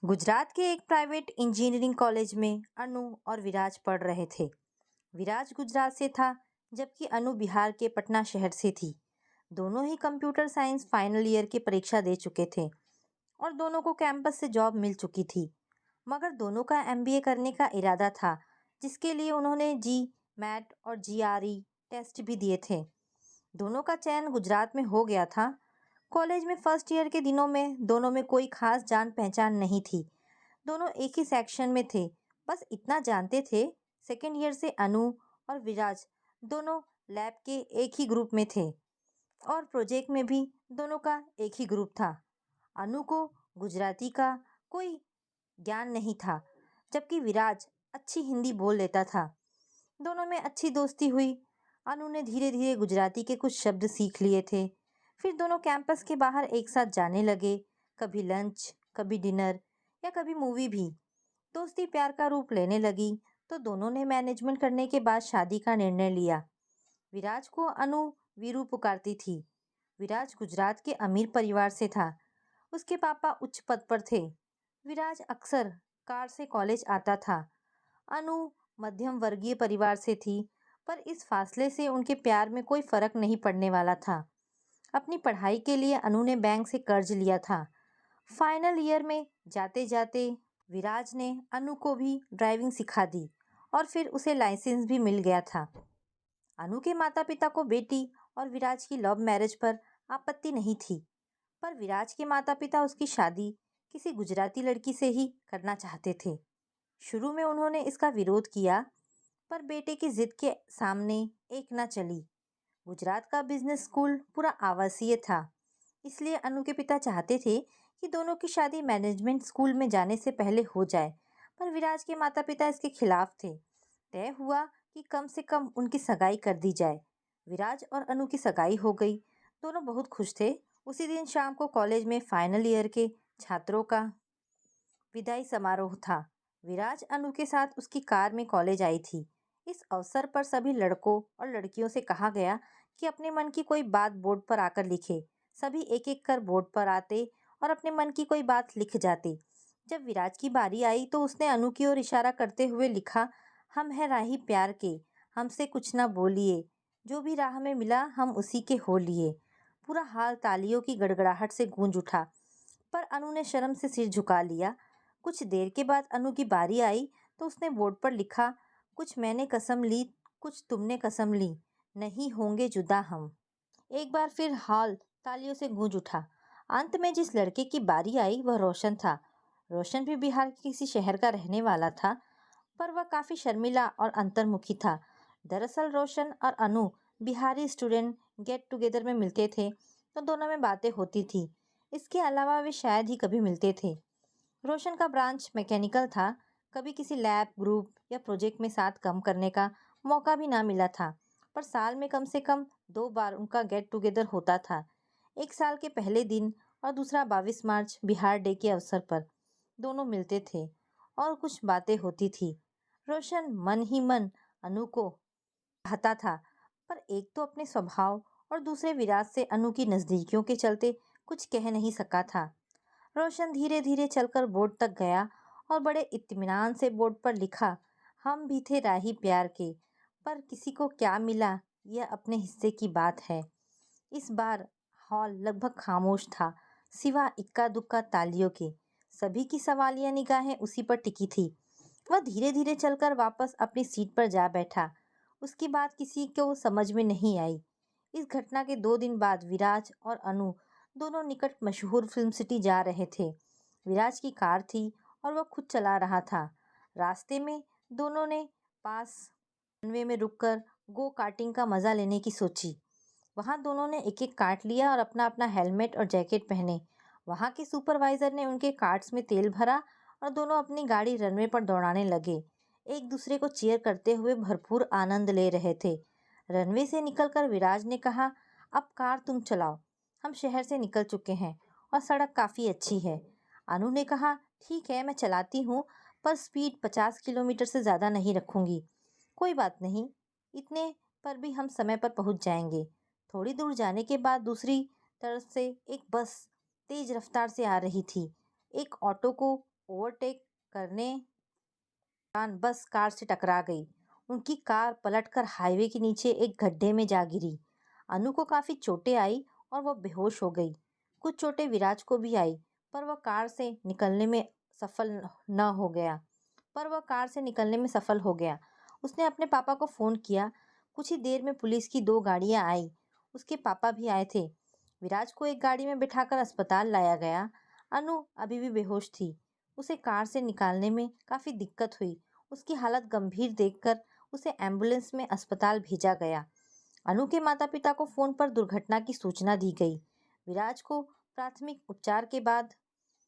गुजरात के एक private engineering college में अनु और विराज पढ़ रहे थे। विराज गुजरात से था, जबकि अनु बिहार के पटना शहर से थी। दोनों ही कंप्यूटर साइंस फाइनल ईयर की परीक्षा दे चुके थे और दोनों को कैंपस से जॉब मिल चुकी थी। मगर दोनों का एमबीए करने का इरादा था, जिसके लिए उन्होंने जी मैट और जीआरई टेस्ट भी दिए थे। दोनों का चयन गुजरात में हो गया था। कॉलेज में फर्स्ट ईयर के दिनों में दोनों में कोई खास जान पहचान नहीं थी। दोनों एक ही सेक्शन में थे। बस इतना जानते थे, सेकेंड ईयर से अनु और विराज दोनों लैब के एक ही ग्रुप में थे और प्रोजेक्ट में भी दोनों का एक ही ग्रुप था। अनु को गुजराती का कोई ज्ञान नहीं था, जबकि विराज अच्छी हिंदी बोल लेता था। दोनों में अच्छी दोस्ती हुई। अनु ने धीरे धीरे गुजराती के कुछ शब्द सीख लिए थे। फिर दोनों कैंपस के बाहर एक साथ जाने लगे, कभी लंच, कभी डिनर या कभी मूवी भी। दोस्ती प्यार का रूप लेने लगी तो दोनों ने मैनेजमेंट करने के बाद शादी का निर्णय लिया। विराज को अनु वीरू पुकारती थी। विराज गुजरात के अमीर परिवार से था। उसके पापा उच्च पद पर थे। विराज अक्सर कार से कॉलेज आता था। अनु मध्यम वर्गीय परिवार से थी, पर इस फासले से उनके प्यार में कोई फर्क नहीं पड़ने वाला था। अपनी पढ़ाई के लिए अनु ने बैंक से कर्ज लिया था। फाइनल ईयर में जाते जाते विराज ने अनु को भी ड्राइविंग सिखा दी और फिर उसे लाइसेंस भी मिल गया था। अनु के माता पिता को बेटी और विराज की लव मैरिज पर आपत्ति नहीं थी, पर विराज के माता पिता उसकी शादी किसी गुजराती लड़की से ही करना चाहते थे। शुरू में उन्होंने इसका विरोध किया, पर बेटे की जिद के सामने एक न चली। गुजरात का बिजनेस स्कूल पूरा आवासीय था, इसलिए अनु के पिता चाहते थे कि दोनों की शादी मैनेजमेंट स्कूल में जाने से पहले हो जाए, पर विराज के माता पिता इसके खिलाफ थे। तय हुआ कि कम से कम उनकी सगाई कर दी जाए। विराज और अनु की सगाई हो गई। दोनों बहुत खुश थे। उसी दिन शाम को कॉलेज में फाइनल ईयर के छात्रों का विदाई समारोह था। विराज अनु के साथ उसकी कार में कॉलेज आई थी। इस अवसर पर सभी लड़कों और लड़कियों से कहा गया कि अपने मन की कोई बात बोर्ड पर आकर लिखे। सभी एक एक कर बोर्ड पर आते और अपने मन की कोई बात लिख जाते। जब विराज की बारी आई तो उसने अनु की ओर इशारा करते हुए लिखा, हम है राही प्यार के, हमसे कुछ ना बोलिए, जो भी राह में मिला हम उसी के हो लिए। पूरा हाल तालियों की गड़गड़ाहट से गूंज उठा, पर अनु ने शर्म से सिर झुका लिया। कुछ देर के बाद अनु की बारी आई तो उसने बोर्ड पर लिखा, कुछ मैंने कसम ली, कुछ तुमने कसम ली, नहीं होंगे जुदा हम। एक बार फिर हॉल तालियों से गूंज उठा। अंत में जिस लड़के की बारी आई वह रोशन था। रोशन भी बिहार के किसी शहर का रहने वाला था, पर वह काफी शर्मिला और अंतर्मुखी था। दरअसल रोशन और अनु बिहारी स्टूडेंट गेट टुगेदर में मिलते थे तो दोनों में बातें होती थी। इसके अलावा वे शायद ही कभी मिलते थे। रोशन का ब्रांच मैकेनिकल था। कभी किसी लैब ग्रुप या प्रोजेक्ट में साथ काम करने का मौका भी ना मिला था, पर साल में कम से कम 2 बार उनका गेट टुगेदर होता था। एक साल के पहले दिन और दूसरा 22 मार्च बिहार डे के अवसर पर दोनों मिलते थे और कुछ बातें होती थी। रोशन मन ही मन अनु को चाहता था, पर एक तो अपने स्वभाव और दूसरे विराज से अनु की नज़दीकियों के चलते कुछ कह नहीं सका था। रोशन धीरे धीरे चलकर बोर्ड तक गया और बड़े इत्मीनान से बोर्ड पर लिखा, हम भी थे राही प्यार के, पर किसी को क्या मिला यह अपने हिस्से की बात है। इस बार हॉल लगभग खामोश था, सिवा इक्का दुक्का तालियों के। सभी की सवालिया निगाहें उसी पर टिकी थी। वह धीरे धीरे चलकर वापस अपनी सीट पर जा बैठा। उसकी बात किसी को समझ में नहीं आई। इस घटना के 2 दिन बाद विराज और अनु दोनों निकट मशहूर फिल्म सिटी जा रहे थे। विराज की कार थी और वह खुद चला रहा था। रास्ते में दोनों ने पास रनवे में रुककर गो कार्टिंग का मजा लेने की सोची। वहां दोनों ने एक एक कार्ट लिया और अपना अपना हेलमेट और जैकेट पहने। वहां के सुपरवाइजर ने उनके कार्ट्स में तेल भरा और दोनों अपनी गाड़ी रनवे पर दौड़ाने लगे। एक दूसरे को चीयर करते हुए भरपूर आनंद ले रहे थे। रनवे से निकलकर विराज ने कहा, अब कार तुम चलाओ, हम शहर से निकल चुके हैं और सड़क काफ़ी अच्छी है। अनु ने कहा, ठीक है मैं चलाती हूँ, पर स्पीड 50 किलोमीटर से ज़्यादा नहीं रखूँगी। कोई बात नहीं, इतने पर भी हम समय पर पहुँच जाएंगे। थोड़ी दूर जाने के बाद दूसरी तरफ से एक बस तेज रफ्तार से आ रही थी। एक ऑटो को ओवरटेक करने दौरान बस कार से टकरा गई। उनकी कार पलटकर हाईवे के नीचे एक गड्ढे में जा गिरी। अनु को काफी चोटें आई और वह बेहोश हो गई। कुछ चोटें विराज को भी आई, पर वह कार से निकलने में सफल न हो गया पर वह कार से निकलने में सफल हो गया। उसने अपने पापा को फोन किया। कुछ ही देर में पुलिस की 2 गाड़ियां आई। उसके पापा भी आए थे। विराज को एक गाड़ी में बिठाकर अस्पताल लाया गया। अनु अभी भी बेहोश थी। उसे कार से निकालने में काफी दिक्कत हुई। उसकी हालत गंभीर देखकर उसे एम्बुलेंस में अस्पताल भेजा गया। अनु के माता पिता को फोन पर दुर्घटना की सूचना दी गई। विराज को प्राथमिक उपचार के बाद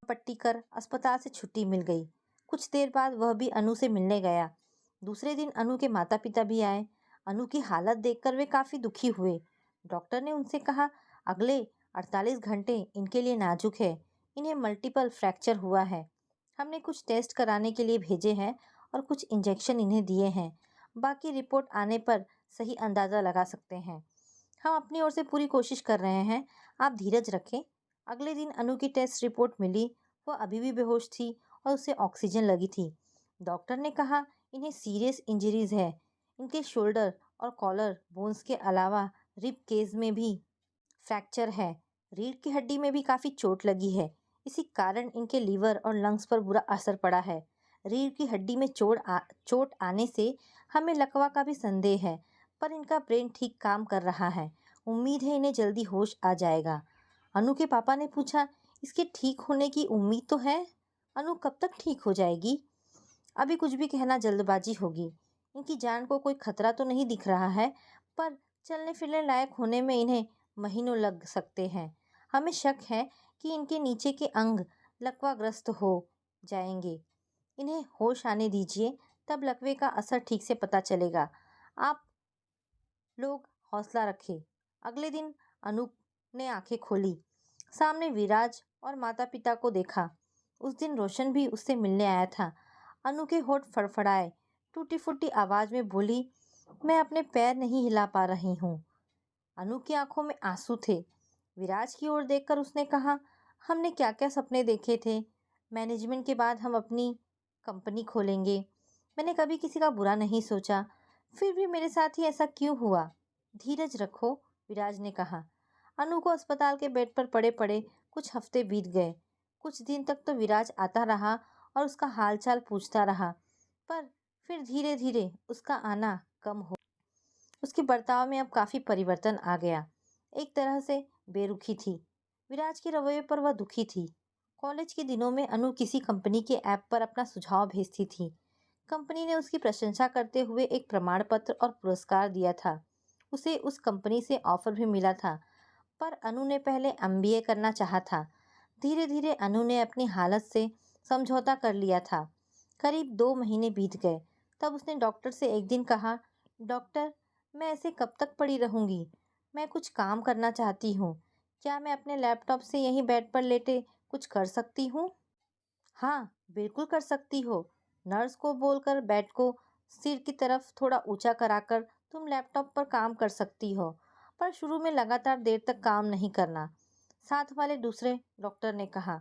पट्टी कर अस्पताल से छुट्टी मिल गई। कुछ देर बाद वह भी अनु से मिलने गया। दूसरे दिन अनु के माता पिता भी आए। अनु की हालत देखकर वे काफी दुखी हुए। डॉक्टर ने उनसे कहा, अगले 48 घंटे इनके लिए नाजुक है। इन्हें मल्टीपल फ्रैक्चर हुआ है। हमने कुछ टेस्ट कराने के लिए भेजे हैं और कुछ इंजेक्शन इन्हें दिए हैं। बाकी रिपोर्ट आने पर सही अंदाजा लगा सकते हैं। हम अपनी ओर से पूरी कोशिश कर रहे हैं। आप धीरज रखें। अगले दिन अनु की टेस्ट रिपोर्ट मिली। वह अभी भी बेहोश थी और उसे ऑक्सीजन लगी थी। डॉक्टर ने कहा, इन्हें सीरियस इंजरीज है। इनके शोल्डर और कॉलर बोन्स के अलावा रिब केज में भी फ्रैक्चर है। रीढ़ की हड्डी में भी काफी चोट लगी है। इसी कारण इनके लीवर और लंग्स पर बुरा असर पड़ा है। रीढ़ की हड्डी में चोट आने से हमें लकवा का भी संदेह है, पर इनका ब्रेन ठीक काम कर रहा है। उम्मीद है इन्हें जल्दी होश आ जाएगा। अनु के पापा ने पूछा, इसके ठीक होने की उम्मीद तो है? अनु कब तक ठीक हो जाएगी? अभी कुछ भी कहना जल्दबाजी होगी। इनकी जान को कोई खतरा तो नहीं दिख रहा है, पर चलने फिरने लायक होने में इन्हें महीनों लग सकते हैं। हमें शक है कि इनके नीचे के अंग लकवाग्रस्त हो जाएंगे। इन्हें होश आने दीजिए, तब लकवे का असर ठीक से पता चलेगा। आप लोग हौसला रखें। अगले दिन अनूप ने आंखें खोली। सामने विराज और माता पिता को देखा। उस दिन रोशन भी उससे मिलने आया था। अनु के होठ फड़फड़ाए। टूटी फूटी आवाज में बोली, मैं अपने पैर नहीं हिला पा रही हूँ। अनु की आंखों में आंसू थे। विराज की ओर देखकर उसने कहा, हमने क्या क्या सपने देखे थे। मैनेजमेंट के बाद हम अपनी कंपनी खोलेंगे। मैंने कभी किसी का बुरा नहीं सोचा, फिर भी मेरे साथ ही ऐसा क्यों हुआ? धीरज रखो, विराज ने कहा। अनु को अस्पताल के बेड पर पड़े पड़े कुछ हफ्ते बीत गए। कुछ दिन तक तो विराज आता रहा और उसका हालचाल पूछता रहा, पर फिर धीरे धीरे उसका आना कम हो। उसके बर्ताव में अब काफी परिवर्तन आ गया। एक तरह से बेरुखी थी। विराज के रवैये पर वह दुखी थी। कॉलेज के दिनों में अनु किसी कंपनी के ऐप पर अपना सुझाव भेजती थी। कंपनी ने उसकी प्रशंसा करते हुए एक प्रमाण पत्र और पुरस्कार दिया था। उसे उस कंपनी से ऑफर भी मिला था, पर अनु ने पहले एमबीए करना चाहा था। धीरे धीरे अनु ने अपनी हालत से समझौता कर लिया था। करीब 2 महीने बीत गए। तब उसने डॉक्टर से एक दिन कहा, डॉक्टर, मैं ऐसे कब तक पड़ी रहूंगी? मैं कुछ काम करना चाहती हूँ। क्या मैं अपने लैपटॉप से यहीं बेड पर लेटे कुछ कर सकती हूँ? हाँ, बिल्कुल कर सकती हो। नर्स को बोलकर बेड को सिर की तरफ थोड़ा ऊंचा कराकर तुम लैपटॉप पर काम कर सकती हो, पर शुरू में लगातार देर तक काम नहीं करना। साथ वाले दूसरे डॉक्टर ने कहा,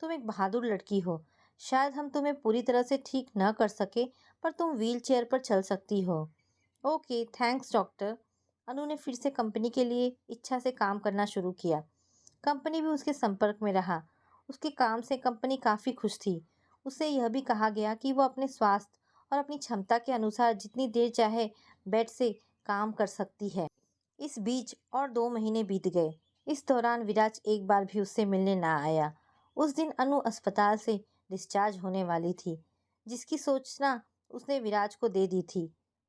तुम एक बहादुर लड़की हो। शायद हम तुम्हें पूरी तरह से ठीक न कर सके, पर तुम व्हील चेयर पर चल सकती हो। Okay, thanks doctor. अनु ने फिर से कंपनी के लिए इच्छा से काम करना शुरू किया। कंपनी भी उसके संपर्क में रहा। उसके काम से कंपनी काफ़ी खुश थी। उसे यह भी कहा गया कि वह अपने स्वास्थ्य और अपनी क्षमता के अनुसार जितनी देर चाहे बेड से काम कर सकती है। इस बीच और 2 महीने बीत गए। इस दौरान विराज एक बार भी उससे मिलने ना आया। उस दिन अनु अस्पताल से डिस्चार्ज होने वाली थी, जिसकी सूचना उसने विराज को दे दी थी।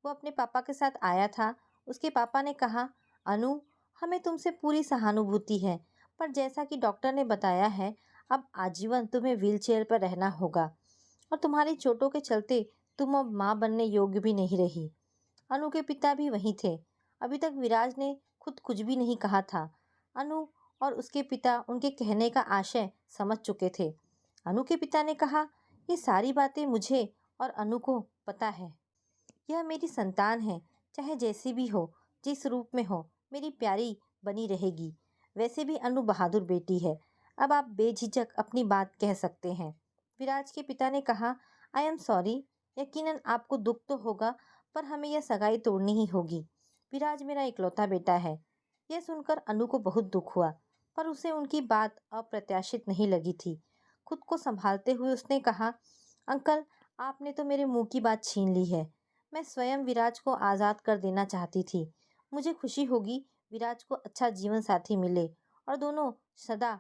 वो अपने पापा के साथ आया था। उसके पापा ने कहा, अनु, हमें तुमसे पूरी सहानुभूति है, पर जैसा कि डॉक्टर ने बताया है, अब आजीवन तुम्हें व्हीलचेयर पर रहना होगा और तुम्हारी चोटों के चलते तुम अब माँ बनने योग्य भी नहीं रही। अनु के पिता भी वहीं थे। अभी तक विराज ने खुद कुछ भी नहीं कहा था। अनु और उसके पिता उनके कहने का आशय समझ चुके थे। अनु के पिता ने कहा, ये सारी बातें मुझे और अनु को पता है। यह मेरी संतान है, चाहे जैसी भी हो, जिस रूप में हो, मेरी प्यारी बनी रहेगी। वैसे भी अनु बहादुर बेटी है। अब आप बेझिझक अपनी बात कह सकते हैं। विराज के पिता ने कहा, आई एम सॉरी। यकीनन आपको दुख तो होगा, पर हमें यह सगाई तोड़नी ही होगी। विराज मेरा इकलौता बेटा है। यह सुनकर अनु को बहुत दुख हुआ, पर उसे उनकी बात अप्रत्याशित नहीं लगी थी। खुद को संभालते हुए उसने कहा, अंकल, आपने तो मेरे मुंह की बात छीन ली है। मैं स्वयं विराज को आज़ाद कर देना चाहती थी। मुझे खुशी होगी विराज को अच्छा जीवन साथी मिले और दोनों सदा।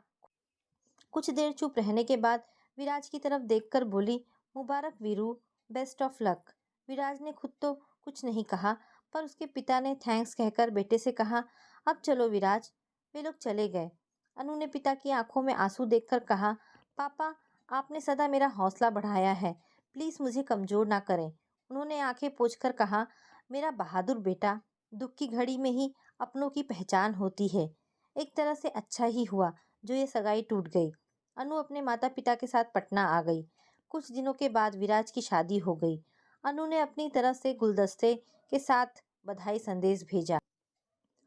कुछ देर चुप रहने के बाद विराज की तरफ देखकर बोली, मुबारक वीरू, बेस्ट ऑफ लक। विराज ने खुद तो कुछ नहीं कहा, पर उसके पिता ने थैंक्स कहकर बेटे से कहा, अब चलो विराज। वे लोग चले गए। अनु ने पिता की आंखों में आंसू देखकर कहा, पापा, आपने सदा मेरा हौसला बढ़ाया है, प्लीज मुझे कमजोर ना करें। उन्होंने आंखें पोंछकर कहा, मेरा बहादुर बेटा, दुख की घड़ी में ही अपनों की पहचान होती है। एक तरह से अच्छा ही हुआ जो ये सगाई टूट गई। अनु अपने माता पिता के साथ पटना आ गई। कुछ दिनों के बाद विराज की शादी हो गई। अनु ने अपनी तरफ से गुलदस्ते के साथ बधाई संदेश भेजा।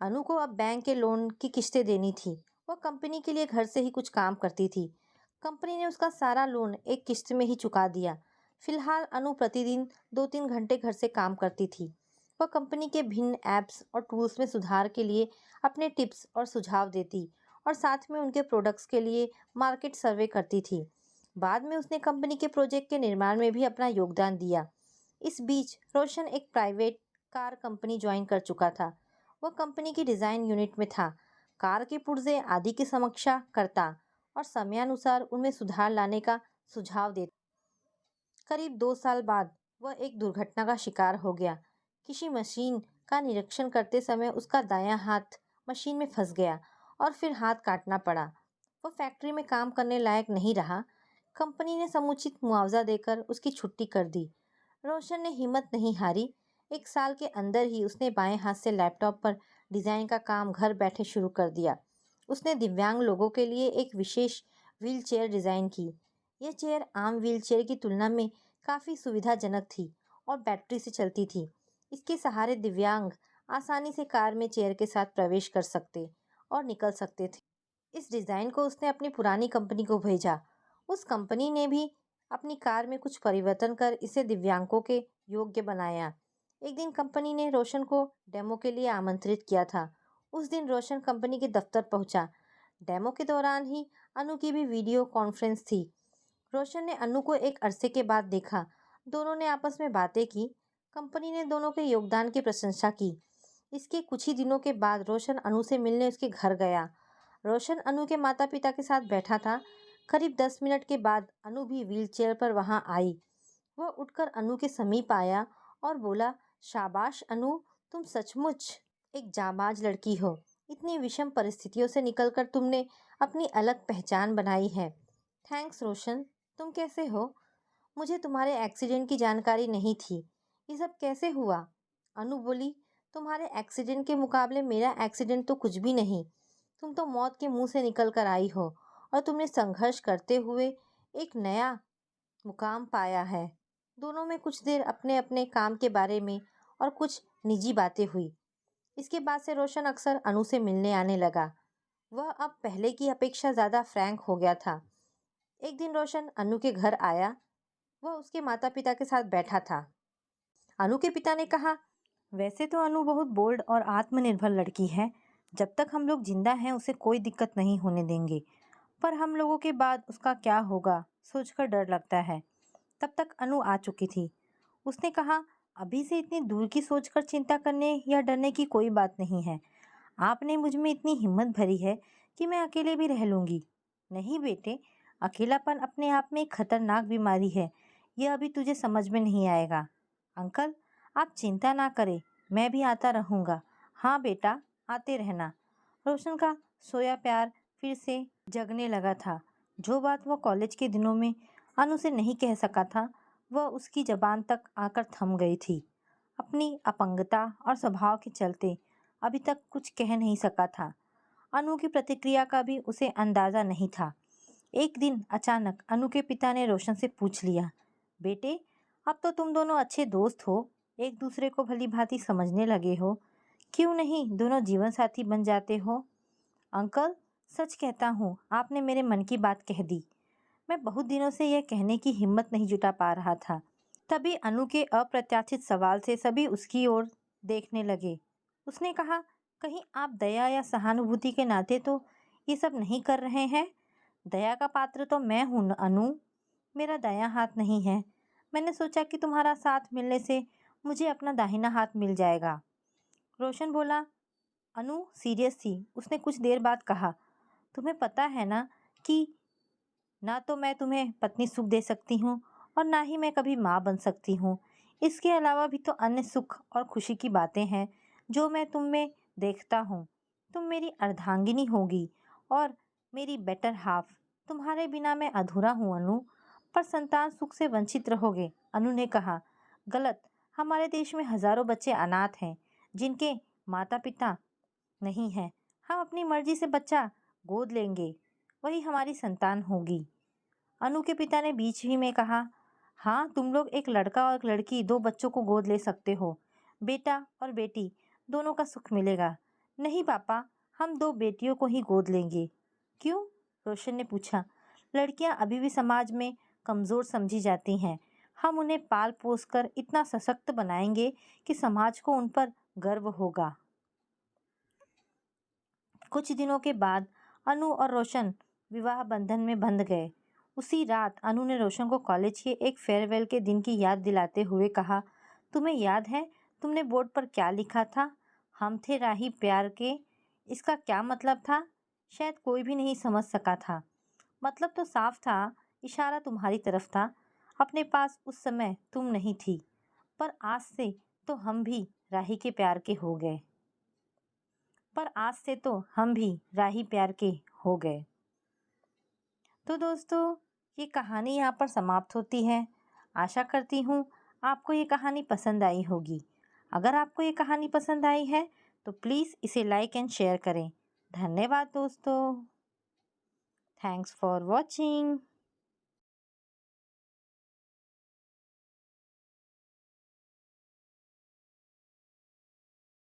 अनु को अब बैंक के लोन की किश्तें देनी थी। वह कंपनी के लिए घर से ही कुछ काम करती थी। कंपनी ने उसका सारा लोन एक किश्त में ही चुका दिया। फिलहाल अनु प्रतिदिन 2-3 घंटे घर से काम करती थी। वह कंपनी के भिन्न ऐप्स और टूल्स में सुधार के लिए अपने टिप्स और सुझाव देती और साथ में उनके प्रोडक्ट्स के लिए मार्केट सर्वे करती थी। बाद में उसने कंपनी के प्रोजेक्ट के निर्माण में भी अपना योगदान दिया। इस बीच रोशन एक प्राइवेट कार कंपनी ज्वाइन कर चुका था। वह कंपनी की डिज़ाइन यूनिट में था, कार के पुर्जे आदि की समीक्षा करता और समयानुसार उनमें सुधार लाने का सुझाव देता। करीब 2 साल बाद वह एक दुर्घटना का शिकार हो गया। किसी मशीन का निरीक्षण करते समय उसका दायां हाथ मशीन में फंस गया और फिर हाथ काटना पड़ा। वह फैक्ट्री में काम करने लायक नहीं रहा। कंपनी ने समुचित मुआवजा देकर उसकी छुट्टी कर दी। रोशन ने हिम्मत नहीं हारी। 1 साल के अंदर ही उसने बाएं हाथ से लैपटॉप पर डिज़ाइन का काम घर बैठे शुरू कर दिया। उसने दिव्यांग लोगों के लिए एक विशेष व्हील चेयर डिज़ाइन की। यह चेयर आम व्हील चेयर की तुलना में काफ़ी सुविधाजनक थी और बैटरी से चलती थी। इसके सहारे दिव्यांग आसानी से कार में चेयर के साथ प्रवेश कर सकते और निकल सकते थे। इस डिज़ाइन को उसने अपनी पुरानी कंपनी को भेजा। उस कंपनी ने भी अपनी कार में कुछ परिवर्तन कर इसे दिव्यांगों के योग्य बनाया। एक दिन कंपनी ने रोशन को डेमो के लिए आमंत्रित किया था। उस दिन रोशन कंपनी के दफ्तर पहुंचा। डेमो के दौरान ही अनु की भी वीडियो कॉन्फ्रेंस थी। रोशन ने अनु को एक अरसे के बाद देखा। दोनों ने आपस में बातें की। कंपनी ने दोनों के योगदान की प्रशंसा की। इसके कुछ ही दिनों के बाद रोशन अनु से मिलने उसके घर गया। रोशन अनु के माता पिता के साथ बैठा था। करीब 10 मिनट के बाद अनु भी व्हीलचेयर पर वहां आई। वह उठकर अनु के समीप आया और बोला, शाबाश अनु, तुम सचमुच एक जाबाज लड़की हो। इतनी विषम परिस्थितियों से निकलकर तुमने अपनी अलग पहचान बनाई है। थैंक्स रोशन। तुम कैसे हो? मुझे तुम्हारे एक्सीडेंट की जानकारी नहीं थी। ये सब कैसे हुआ? अनु बोली, तुम्हारे एक्सीडेंट के मुकाबले मेरा एक्सीडेंट तो कुछ भी नहीं। तुम तो मौत के मुंह से निकल कर आई हो और तुमने संघर्ष करते हुए एक नया मुकाम पाया है। दोनों में कुछ देर अपने अपने काम के बारे में और कुछ निजी बातें हुई। इसके बाद से रोशन अक्सर अनु से मिलने आने लगा। वह अब पहले की अपेक्षा ज़्यादा फ्रैंक हो गया था। एक दिन रोशन अनु के घर आया। वह उसके माता पिता के साथ बैठा था। अनु के पिता ने कहा, वैसे तो अनु बहुत बोल्ड और आत्मनिर्भर लड़की है। जब तक हम लोग जिंदा हैं उसे कोई दिक्कत नहीं होने देंगे, पर हम लोगों के बाद उसका क्या होगा सोचकर डर लगता है। तब तक अनु आ चुकी थी। उसने कहा, अभी से इतनी दूर की सोचकर चिंता करने या डरने की कोई बात नहीं है। आपने मुझ में इतनी हिम्मत भरी है कि मैं अकेले भी रह लूँगी। नहीं बेटे, अकेलापन अपने आप में एक खतरनाक बीमारी है। यह अभी तुझे समझ में नहीं आएगा। अंकल, आप चिंता ना करें, मैं भी आता रहूँगा। हाँ बेटा, आते रहना। रोशन का सोया प्यार फिर से जगने लगा था। जो बात वह कॉलेज के दिनों में अनु से नहीं कह सका था, वह उसकी जबान तक आकर थम गई थी। अपनी अपंगता और स्वभाव के चलते अभी तक कुछ कह नहीं सका था। अनु की प्रतिक्रिया का भी उसे अंदाज़ा नहीं था। एक दिन अचानक अनु के पिता ने रोशन से पूछ लिया, बेटे, अब तो तुम दोनों अच्छे दोस्त हो, एक दूसरे को भली भांति समझने लगे हो, क्यों नहीं दोनों जीवन साथी बन जाते हो? अंकल, सच कहता हूँ, आपने मेरे मन की बात कह दी। मैं बहुत दिनों से यह कहने की हिम्मत नहीं जुटा पा रहा था। तभी अनु के अप्रत्याशित सवाल से सभी उसकी ओर देखने लगे। उसने कहा, कहीं आप दया या सहानुभूति के नाते तो ये सब नहीं कर रहे हैं? दया का पात्र तो मैं हूं अनु, मेरा दायां हाथ नहीं है। मैंने सोचा कि तुम्हारा साथ मिलने से मुझे अपना दाहिना हाथ मिल जाएगा। रोशन बोला। अनु सीरियस थी। उसने कुछ देर बाद कहा, तुम्हें पता है ना कि ना तो मैं तुम्हें पत्नी सुख दे सकती हूँ और ना ही मैं कभी माँ बन सकती हूँ। इसके अलावा भी तो अन्य सुख और खुशी की बातें हैं जो मैं तुम में देखता हूँ। तुम मेरी अर्धांगिनी होगी और मेरी बेटर हाफ। तुम्हारे बिना मैं अधूरा हूँ अनु, पर संतान सुख से वंचित रहोगे। अनु ने कहा, गलत। हमारे देश में हजारों बच्चे अनाथ हैं जिनके माता पिता नहीं है। हम अपनी मर्जी से बच्चा गोद लेंगे, वही हमारी संतान होगी। अनु के पिता ने बीच ही में कहा, हाँ तुम लोग एक लड़का और एक लड़की, दो बच्चों को गोद ले सकते हो। बेटा और बेटी दोनों का सुख मिलेगा। नहीं पापा, हम दो बेटियों को ही गोद लेंगे। क्यों? रोशन ने पूछा। लड़कियां अभी भी समाज में कमजोर समझी जाती हैं। हम उन्हें पाल पोस कर इतना सशक्त बनाएंगे कि समाज को उन पर गर्व होगा। कुछ दिनों के बाद अनु और रोशन विवाह बंधन में बंध गए। उसी रात अनु ने रोशन को कॉलेज के एक फेयरवेल के दिन की याद दिलाते हुए कहा, तुम्हें याद है तुमने बोर्ड पर क्या लिखा था? हम थे राही प्यार के। इसका क्या मतलब था? शायद कोई भी नहीं समझ सका था। मतलब तो साफ था, इशारा तुम्हारी तरफ था। अपने पास उस समय तुम नहीं थी, पर आज से तो हम भी राही के प्यार के हो गए। पर आज से तो हम भी राही प्यार के हो गए। तो दोस्तों, ये कहानी यहाँ पर समाप्त होती है। आशा करती हूँ आपको ये कहानी पसंद आई होगी। अगर आपको ये कहानी पसंद आई है तो प्लीज़ इसे लाइक एंड शेयर करें। धन्यवाद दोस्तों। Thanks for watching.